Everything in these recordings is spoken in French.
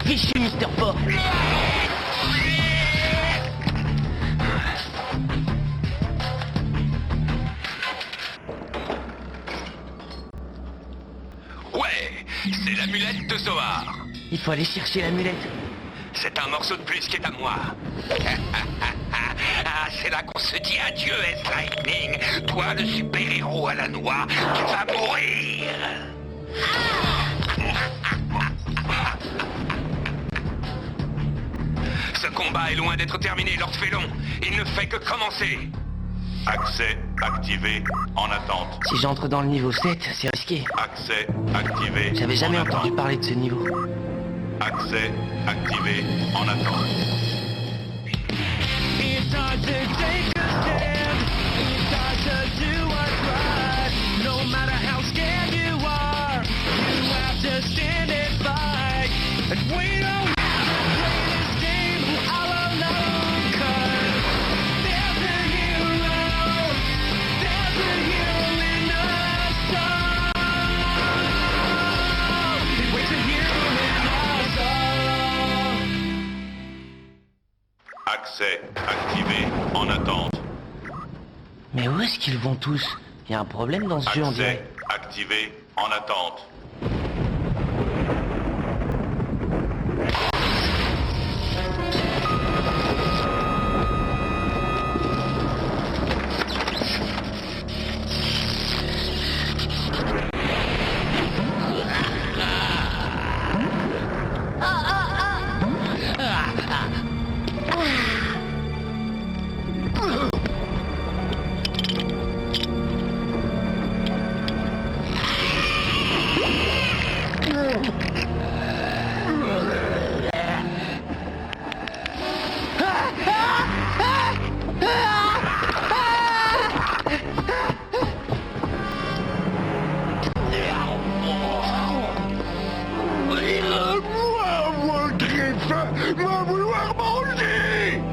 fichu, Mister Four. Ouais, c'est l'amulette de Zohar. Il faut aller chercher l'amulette. C'est un morceau de plus qui est à moi. Ah, c'est là qu'on se dit adieu, S-Lightning. Toi, le super-héros à la noix, tu vas mourir. Ce combat est loin d'être terminé, Lord Félon. Il ne fait que commencer. Accès activé en attente. Si j'entre dans le niveau 7, c'est risqué. Accès activé. J'avais jamais en entendu attente. parler de ce niveau. Accès activé en attente. It's time to take a stand. It's time to do what's right. No matter how scared you are, you have to stand and fight. And we don't have to play this game all alone. 'Cause there's a hero. There's a hero in us all. There's a hero in us all. Accès activé en attente. Mais où est-ce qu'ils vont tous? Il y a un problème dans ce jeu, on dirait. Accès activé en attente.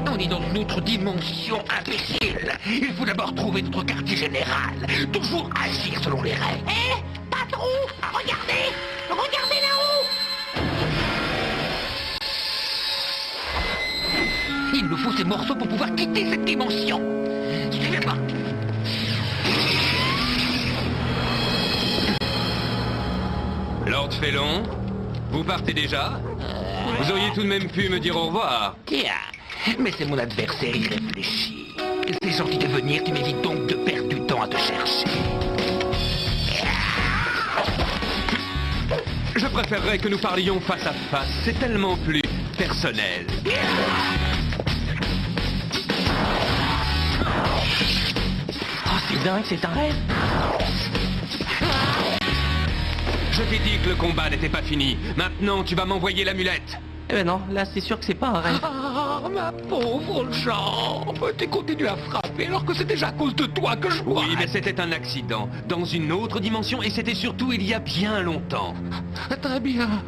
On est dans une autre dimension, imbécile. Il faut d'abord trouver notre quartier général. Toujours agir selon les règles. Hé, patron, regardez. Regardez là-haut. Il nous faut ces morceaux pour pouvoir quitter cette dimension. Suivez-moi. Lord Félon, vous partez déjà? Vous auriez tout de même pu me dire au revoir. Tiens, mais c'est mon adversaire irréfléchi. C'est gentil de venir, tu m'évites donc de perdre du temps à te chercher. Je préférerais que nous parlions face à face. C'est tellement plus personnel. Oh, c'est dingue, c'est un rêve. Je t'ai dit que le combat n'était pas fini. Maintenant, tu vas m'envoyer l'amulette. Eh ben non, là c'est sûr que c'est pas un rêve. Ah, ma pauvre jambe. Tu continues à frapper alors que c'est déjà à cause de toi que je vois. Oui, mais c'était un accident. Dans une autre dimension, et c'était surtout il y a bien longtemps. Très bien.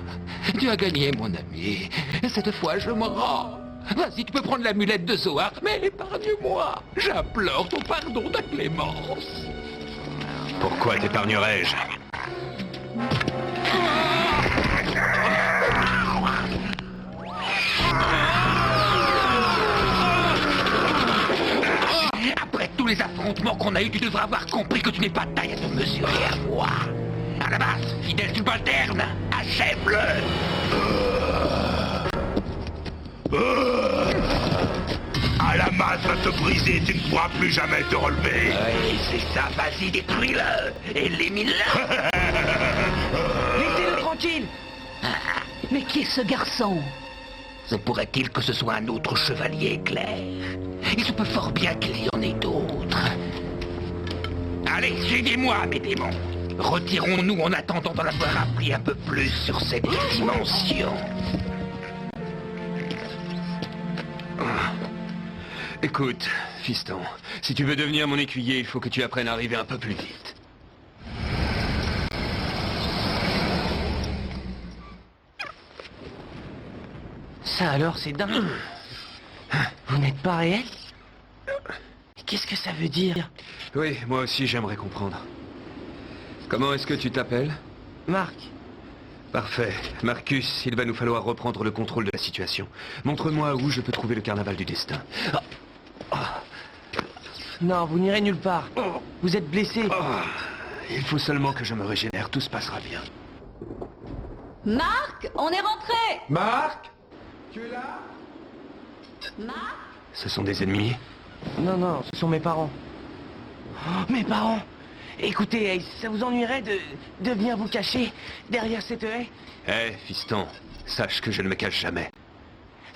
Tu as gagné, mon ami. Cette fois, je me rends. Vas-y, tu peux prendre l'amulette de Zohar, mais épargne-moi. J'implore ton pardon, ta clémence. Pourquoi t'épargnerais-je? Après tous les affrontements qu'on a eus, tu devrais avoir compris que tu n'es pas de taille à te mesurer à moi. À la base, fidèle subalterne, achève-le. À la masse va te briser, tu ne pourras plus jamais te relever. Oui, c'est ça, vas-y, détruis-le. Élimine-le. Laissez-le tranquille. Mais qui est ce garçon? Se pourrait-il que ce soit un autre chevalier éclair? Il se peut fort bien qu'il y en ait d'autres. Allez, suivez-moi, mes démons. Retirons-nous en attendant d'en avoir appris un peu plus sur cette dimension. Écoute, fiston, si tu veux devenir mon écuyer, il faut que tu apprennes à arriver un peu plus vite. Ça alors, c'est dingue. Vous n'êtes pas réel? Qu'est-ce que ça veut dire? Oui, moi aussi j'aimerais comprendre. Comment est-ce que tu t'appelles? Marc, Parfait. Marcus, il va nous falloir reprendre le contrôle de la situation. Montre-moi où je peux trouver le carnaval du destin. Non, vous n'irez nulle part. Vous êtes blessé. Il faut seulement que je me régénère, tout se passera bien. Marc, on est rentré. Marc? Tu es là? Marc? Ce sont des ennemis? Non, non, ce sont mes parents. Oh, mes parents! Écoutez, ça vous ennuierait de venir vous cacher derrière cette haie? Eh, fiston, sache que je ne me cache jamais.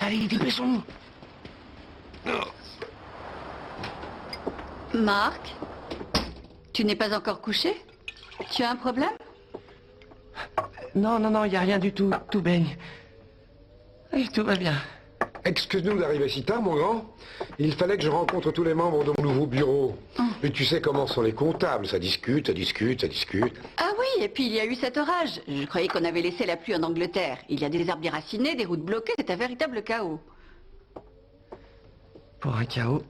Allez, dépêchons-nous. Marc? Tu n'es pas encore couché? Tu as un problème? Non, non, non, il n'y a rien du tout. Tout baigne. Et tout va bien. Excuse-nous d'arriver si tard, mon grand. Il fallait que je rencontre tous les membres de mon nouveau bureau. Mais tu sais comment sont les comptables, ça discute, ça discute, ça discute. Ah oui, et puis il y a eu cet orage. Je croyais qu'on avait laissé la pluie en Angleterre. Il y a des arbres déracinés, des routes bloquées, c'est un véritable chaos. Pour un chaos.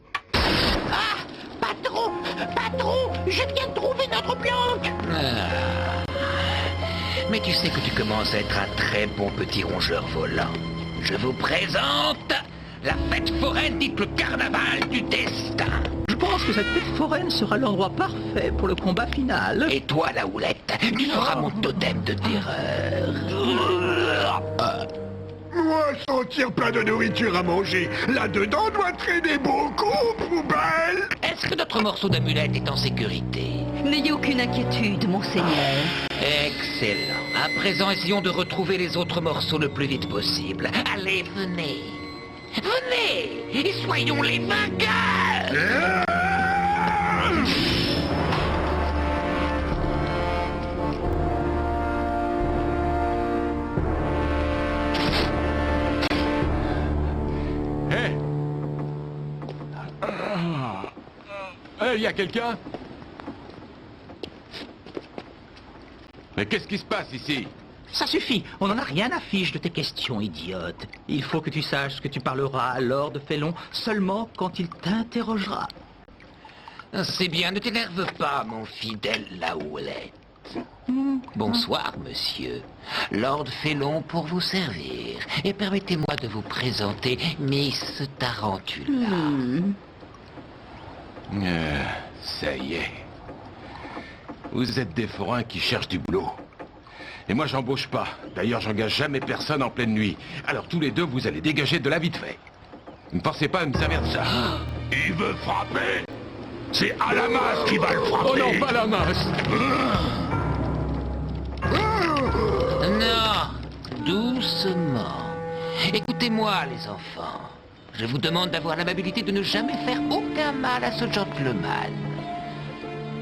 Patron! Patron! Je viens de trouver notre planque! Mais tu sais que tu commences à être un très bon petit rongeur volant. Je vous présente la fête foraine, dite le carnaval du destin. Je pense que cette fête foraine sera l'endroit parfait pour le combat final. Et toi, la houlette, tu seras mon totem de terreur. Moi, sentir plein de nourriture à manger, là-dedans doit traîner beaucoup, poubelle. Est-ce que notre morceau d'amulette est en sécurité? N'ayez aucune inquiétude, monseigneur. Excellent. À présent, essayons de retrouver les autres morceaux le plus vite possible. Allez, venez. Venez et soyons les vainqueurs. Il y a quelqu'un? Mais qu'est-ce qui se passe ici? Ça suffit, on n'en a rien à fiche de tes questions idiotes. Il faut que tu saches que tu parleras à Lord Félon seulement quand il t'interrogera. C'est bien, ne t'énerve pas, mon fidèle la houlette. Bonsoir, monsieur. Lord Félon pour vous servir. Et permettez-moi de vous présenter Miss Tarantula. Ça y est. Vous êtes des forains qui cherchent du boulot. Et moi, j'embauche pas. D'ailleurs, j'engage jamais personne en pleine nuit. Alors, tous les deux, vous allez dégager de la vite fait. Ne pensez pas à me servir de ça. Il veut frapper. C'est à la masse qui va le frapper. Oh non, pas la masse. Non, doucement. Écoutez-moi, les enfants. Je vous demande d'avoir l'amabilité de ne jamais faire aucun mal à ce gentleman.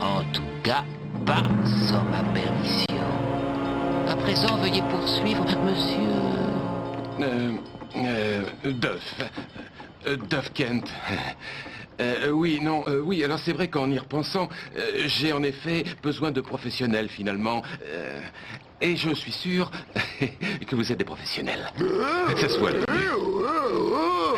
En tout cas, pas sans ma permission. À présent, veuillez poursuivre, monsieur... Duff Kent. Oui, alors c'est vrai qu'en y repensant, j'ai en effet besoin de professionnels finalement. Et je suis sûr que vous êtes des professionnels. Que ce soit le but.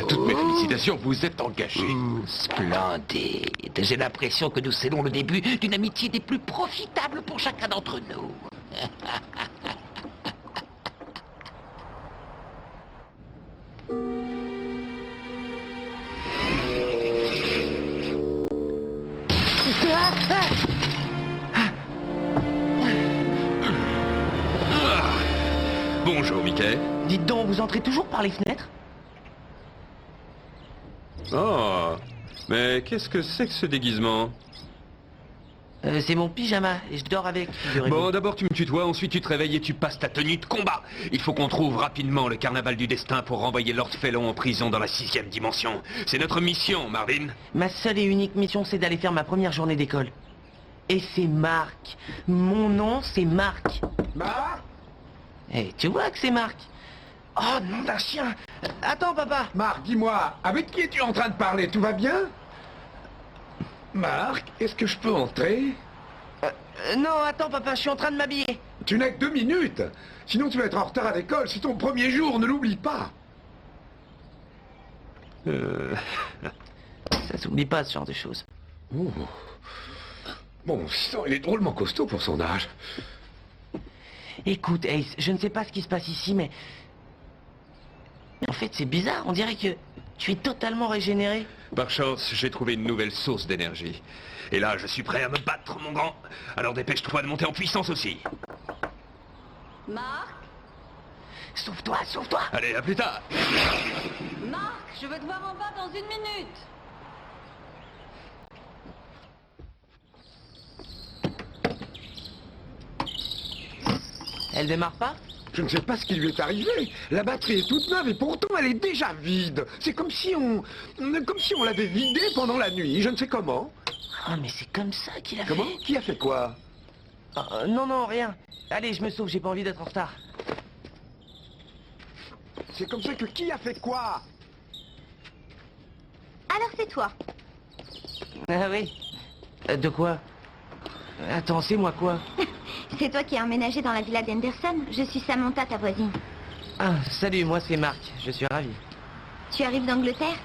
Toutes mes félicitations, vous êtes engagés. Splendide. J'ai l'impression que nous scellons le début d'une amitié des plus profitables pour chacun d'entre nous. Bonjour, Mickey. Dites donc, vous entrez toujours par les fenêtres? Oh, mais qu'est-ce que c'est que ce déguisement? C'est mon pyjama, et je dors avec, figurez-vous. Bon, d'abord tu me tutoies, ensuite tu te réveilles et tu passes ta tenue de combat. Il faut qu'on trouve rapidement le carnaval du destin pour renvoyer Lord Félon en prison dans la 6e dimension. C'est notre mission, Marvin. Ma seule et unique mission, c'est d'aller faire ma première journée d'école. Et c'est Marc. Mon nom, c'est Marc. Marc? Eh, tu vois que c'est Marc? Oh, nom d'un chien! Attends, papa! Marc, dis-moi, avec qui es-tu en train de parler? Tout va bien? Marc, est-ce que je peux entrer? Non, attends, papa, je suis en train de m'habiller. Tu n'as que 2 minutes. Sinon tu vas être en retard à l'école. C'est ton premier jour, ne l'oublie pas. Ça s'oublie pas, ce genre de choses. Oh. Bon, sinon, il est drôlement costaud pour son âge. Écoute, Ace, je ne sais pas ce qui se passe ici, mais... En fait, c'est bizarre, on dirait que tu es totalement régénéré. Par chance, j'ai trouvé une nouvelle source d'énergie. Et là, je suis prêt à me battre, mon grand. Alors dépêche-toi de monter en puissance aussi. Marc? Sauve-toi, sauve-toi! Allez, à plus tard. Marc, je veux te voir en bas dans 1 minute. Elle démarre pas? Je ne sais pas ce qui lui est arrivé. La batterie est toute neuve et pourtant elle est déjà vide. C'est comme si on l'avait vidée pendant la nuit. Je ne sais comment. Ah, mais c'est comme ça qu'il a Comment? fait. Qui a fait quoi? Non, non, rien. Allez, je me sauve, j'ai pas envie d'être en retard. C'est comme ça que qui a fait quoi? Alors c'est toi. Ah oui. De quoi? Attends, c'est moi quoi? C'est toi qui as emménagé dans la villa d'Henderson. Je suis Samantha, ta voisine. Ah, salut, moi c'est Marc, je suis ravi. Tu arrives d'Angleterre?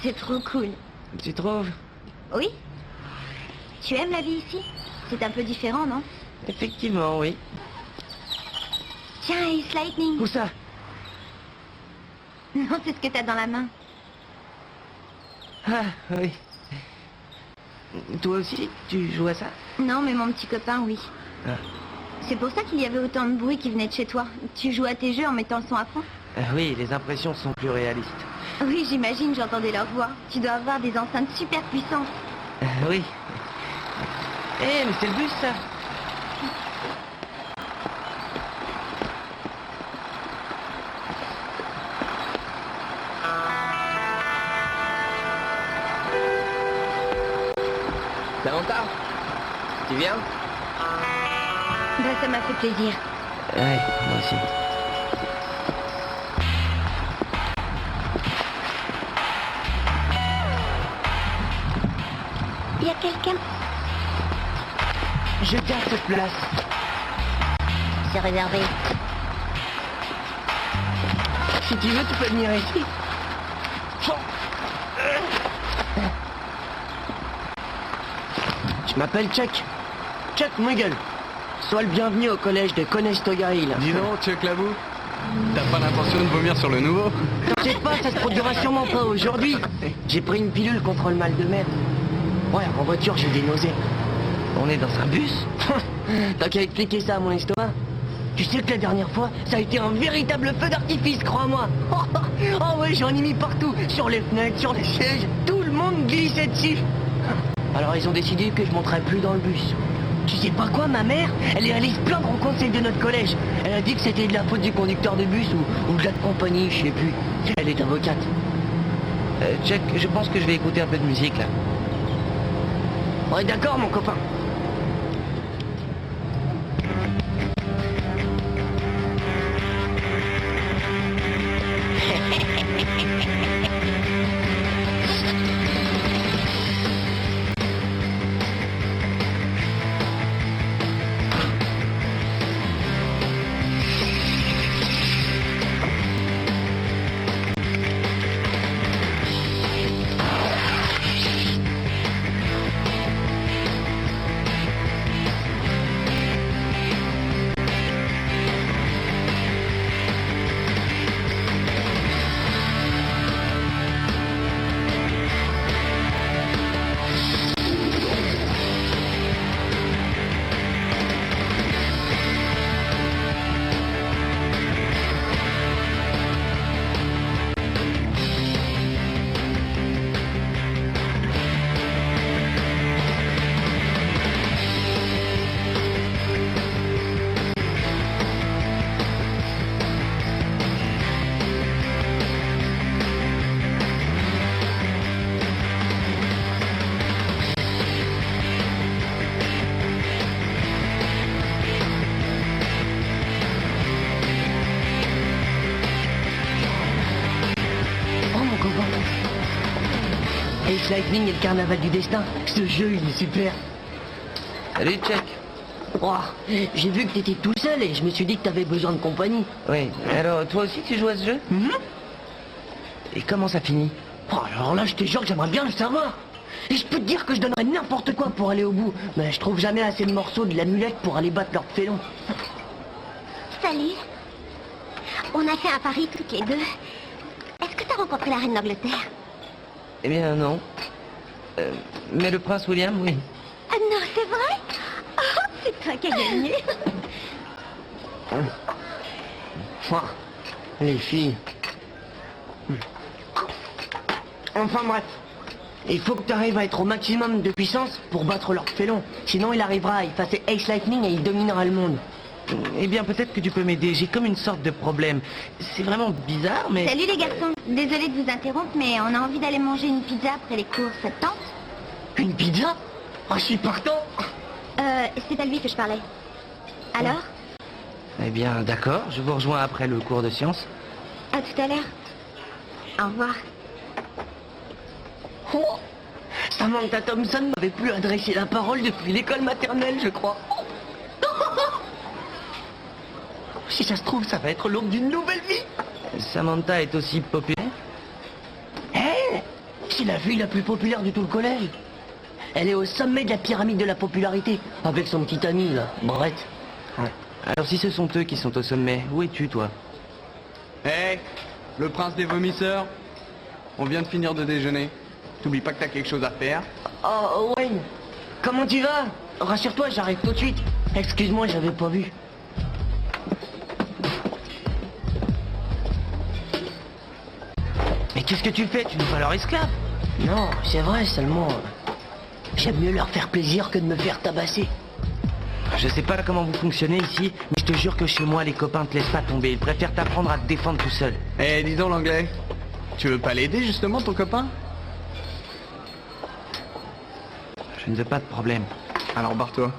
C'est trop cool. Tu trouves? Oui? Tu aimes la vie ici? C'est un peu différent, non? Effectivement, oui. Tiens, Ace Lightning. Où ça? Non, c'est ce que t'as dans la main. Ah, oui. Toi aussi, tu joues à ça? Non, mais mon petit copain, oui. Ah. C'est pour ça qu'il y avait autant de bruit qui venait de chez toi. Tu joues à tes jeux en mettant le son à fond? Oui, les impressions sont plus réalistes. Oui, j'imagine, j'entendais leur voix. Tu dois avoir des enceintes super puissantes. Oui. Eh, mais c'est le bus, ça. Samantha, tu viens? Bah, ça m'a fait plaisir. Ouais, moi aussi. Il y a quelqu'un? Je garde cette place. C'est réservé. Si tu veux, tu peux venir ici. Je m'appelle Chuck. Chuck Mwiggle. Sois le bienvenu au collège de Conestoga-Hill. Dis donc, Chuck Labou, t'as pas l'intention de vomir sur le nouveau? T'inquiète pas, ça se produira sûrement pas aujourd'hui. J'ai pris une pilule contre le mal de mer. Ouais, en voiture, j'ai des nausées. On est dans un bus? T'as qu'à expliquer ça à mon histoire. Tu sais que la dernière fois, ça a été un véritable feu d'artifice, crois-moi. Oh ouais, j'en ai mis partout. Sur les fenêtres, sur les sièges. Tout le monde glissait dessus. Alors ils ont décidé que je monterais plus dans le bus. Tu sais pas quoi, ma mère, elle est allée se plaindre au conseil de notre collège. Elle a dit que c'était de la faute du conducteur de bus ou de la compagnie, je sais plus. Elle est avocate. Chuck, je pense que je vais écouter un peu de musique, là. Ouais, d'accord, mon copain. Ace Lightning et le carnaval du destin. Ce jeu, il est super. Salut, Chuck. Oh, j'ai vu que t'étais tout seul et je me suis dit que t'avais besoin de compagnie. Oui, alors toi aussi tu joues à ce jeu? Et comment ça finit? Oh, alors là, je te jure que j'aimerais bien le savoir. Et je peux te dire que je donnerais n'importe quoi pour aller au bout. Mais je trouve jamais assez de morceaux de l'amulette pour aller battre leur félon. Salut. On a fait un pari toutes les deux. Est-ce que t'as rencontré la reine d'Angleterre? Eh bien, non. Mais le prince William, oui. Ah non, c'est vrai? Oh, c'est toi qui as gagné. Ouah, les filles. Enfin bref. Il faut que tu arrives à être au maximum de puissance pour battre Lord Félon. Sinon, il arrivera à effacer Ace Lightning et il dominera le monde. Eh bien, peut-être que tu peux m'aider. J'ai comme une sorte de problème. C'est vraiment bizarre, mais... Salut les garçons. Désolée de vous interrompre, mais on a envie d'aller manger une pizza après les cours. Ça te tente? Une pizza? Oh, je suis partant. C'est à lui que je parlais. Alors? Eh bien, d'accord. Je vous rejoins après le cours de sciences. À tout à l'heure. Au revoir. Oh, Samantha Thompson m'avait plus adressé la parole depuis l'école maternelle, je crois. Si ça se trouve, ça va être l'aube d'une nouvelle vie. Samantha est aussi populaire? Hé, c'est la fille la plus populaire de tout le collège. Elle est au sommet de la pyramide de la popularité, avec son petit ami, là, Brett. Ouais. Alors si ce sont eux qui sont au sommet, où es-tu, toi? Hé, le prince des vomisseurs. On vient de finir de déjeuner. T'oublies pas que t'as quelque chose à faire. Oh, Wayne, comment tu vas? Rassure-toi, j'arrive tout de suite. Excuse-moi, j'avais pas vu. Mais qu'est-ce que tu fais? Tu n'es pas leur esclave? Non, c'est vrai, seulement... J'aime mieux leur faire plaisir que de me faire tabasser. Je sais pas comment vous fonctionnez ici, mais je te jure que chez moi, les copains te laissent pas tomber. Ils préfèrent t'apprendre à te défendre tout seul. Eh, dis donc l'anglais. Tu veux pas l'aider justement, ton copain? Je ne veux pas de problème. Alors barre-toi.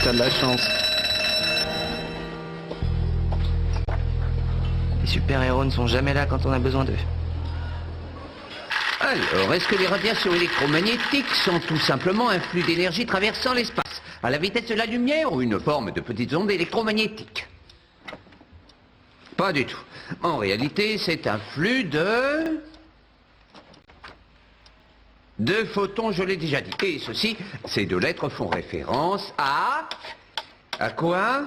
T'as de la chance. Les super-héros ne sont jamais là quand on a besoin d'eux. Alors, est-ce que les radiations électromagnétiques sont tout simplement un flux d'énergie traversant l'espace, à la vitesse de la lumière, ou une forme de petites ondes électromagnétiques? Pas du tout. En réalité, c'est un flux de photons, je l'ai déjà dit. Et ceci, ces deux lettres font référence à... À quoi?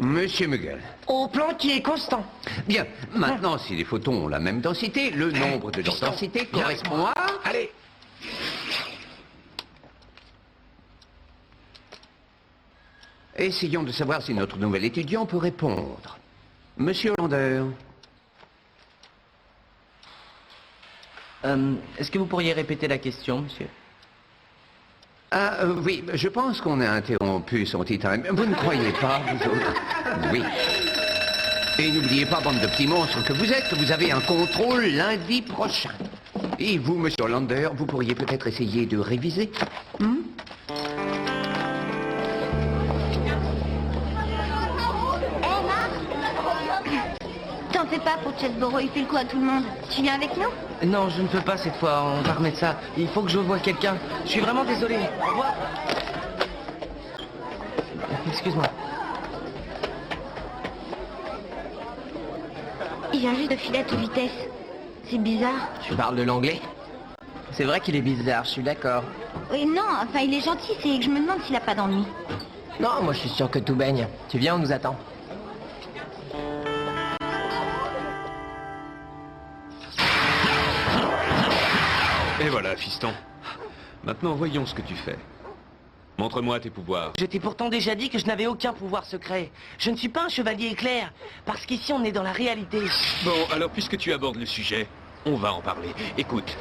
Monsieur Muggel. Au plan qui est constant. Bien, maintenant, si les photons ont la même densité, le nombre de leur densité correspond à... Allez. Essayons de savoir si notre nouvel étudiant peut répondre. Monsieur Hollander. Est-ce que vous pourriez répéter la question, monsieur? Ah, oui, je pense qu'on a interrompu son tea time. Vous ne croyez pas, vous autres? Oui. Et n'oubliez pas, bande de petits monstres que vous êtes, vous avez un contrôle lundi prochain. Et vous, monsieur Hollander, vous pourriez peut-être essayer de réviser? T'en fais pas pour Chesborough, il fait le coup à tout le monde. Tu viens avec nous? Non, je ne peux pas cette fois. On va remettre ça. Il faut que je voie quelqu'un. Je suis vraiment désolé. Au revoir. Excuse-moi. Il vient juste de filer à toute vitesse. C'est bizarre. Tu parles de l'anglais? C'est vrai qu'il est bizarre, je suis d'accord. Oui, non, enfin, il est gentil, c'est que je me demande s'il a pas d'ennui. Non, moi je suis sûr que tout baigne. Tu viens, on nous attend. Et voilà, fiston. Maintenant, voyons ce que tu fais. Montre-moi tes pouvoirs. Je t'ai pourtant déjà dit que je n'avais aucun pouvoir secret. Je ne suis pas un chevalier éclair, parce qu'ici on est dans la réalité. Bon, alors puisque tu abordes le sujet, on va en parler. Écoute,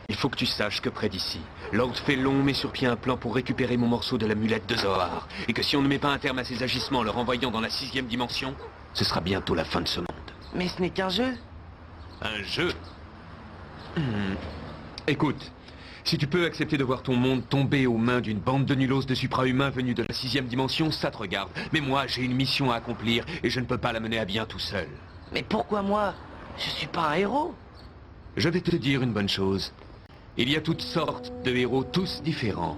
il faut que tu saches que près d'ici, Lord Félon met sur pied un plan pour récupérer mon morceau de l'amulette de Zohar. Et que si on ne met pas un terme à ses agissements en le renvoyant dans la 6e dimension, ce sera bientôt la fin de ce monde. Mais ce n'est qu'un jeu. Un jeu? Écoute, si tu peux accepter de voir ton monde tomber aux mains d'une bande de nulos de supra-humains venus de la 6e dimension, ça te regarde. Mais moi, j'ai une mission à accomplir et je ne peux pas la mener à bien tout seul. Mais pourquoi moi? Je suis pas un héros. Je vais te dire une bonne chose. Il y a toutes sortes de héros, tous différents.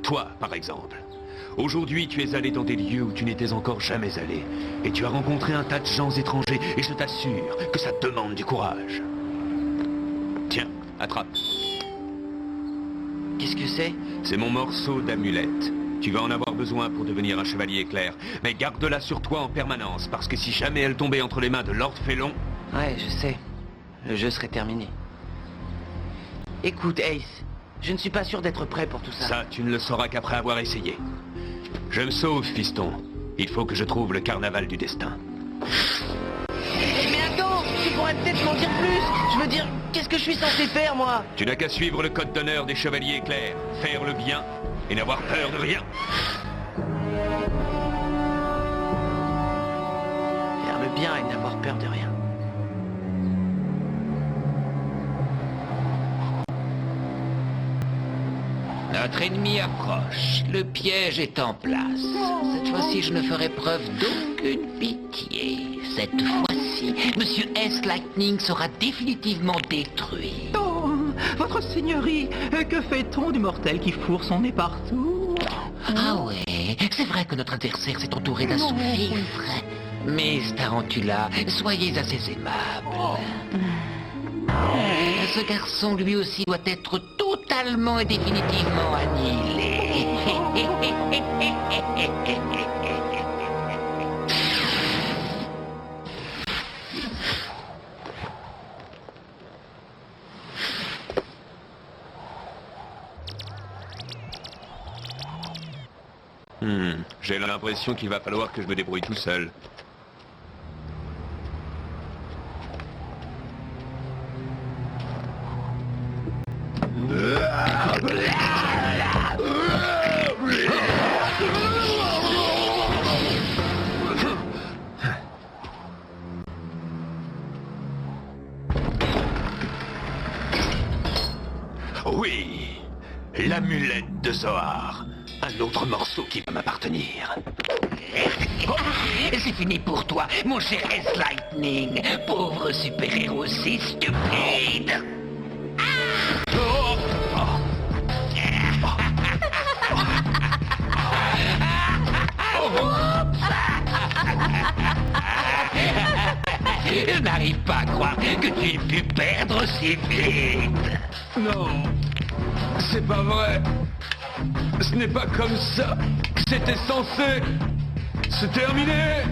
Toi, par exemple. Aujourd'hui, tu es allé dans des lieux où tu n'étais encore jamais allé. Et tu as rencontré un tas de gens étrangers. Et je t'assure que ça te demande du courage. Tiens, attrape. Qu'est-ce que c'est? C'est mon morceau d'amulette. Tu vas en avoir besoin pour devenir un chevalier éclair. Mais garde-la sur toi en permanence, parce que si jamais elle tombait entre les mains de Lord Félon... Ouais, je sais. Le jeu serait terminé. Écoute, Ace, je ne suis pas sûr d'être prêt pour tout ça. Ça, tu ne le sauras qu'après avoir essayé. Je me sauve, fiston. Il faut que je trouve le carnaval du destin. Mais attends, tu pourrais peut-être m'en dire plus. Je veux dire, qu'est-ce que je suis censé faire, moi? Tu n'as qu'à suivre le code d'honneur des chevaliers éclairs. Faire le bien et n'avoir peur de rien. Faire le bien et n'avoir peur de rien. Notre ennemi approche. Le piège est en place. Cette fois-ci, je ne ferai preuve d'aucune pitié. Cette fois-ci, Monsieur S. Lightning sera définitivement détruit. Oh, votre seigneurie, que fait-on du mortel qui fourre son nez partout? Ah ouais, c'est vrai que notre adversaire s'est entouré d'un sous-fifre. Miss Tarantula, soyez assez aimable. Ce garçon, lui aussi, doit être totalement et définitivement annihilé. J'ai l'impression qu'il va falloir que je me débrouille tout seul. Oui, l'amulette de Zohar. Un autre morceau qui va m'appartenir. C'est fini pour toi, mon cher S. Lightning. Pauvre super-héros si stupide. Je n'arrive pas à croire que tu aies pu perdre si vite. Non, c'est pas vrai. Ce n'est pas comme ça que c'était censé se terminer.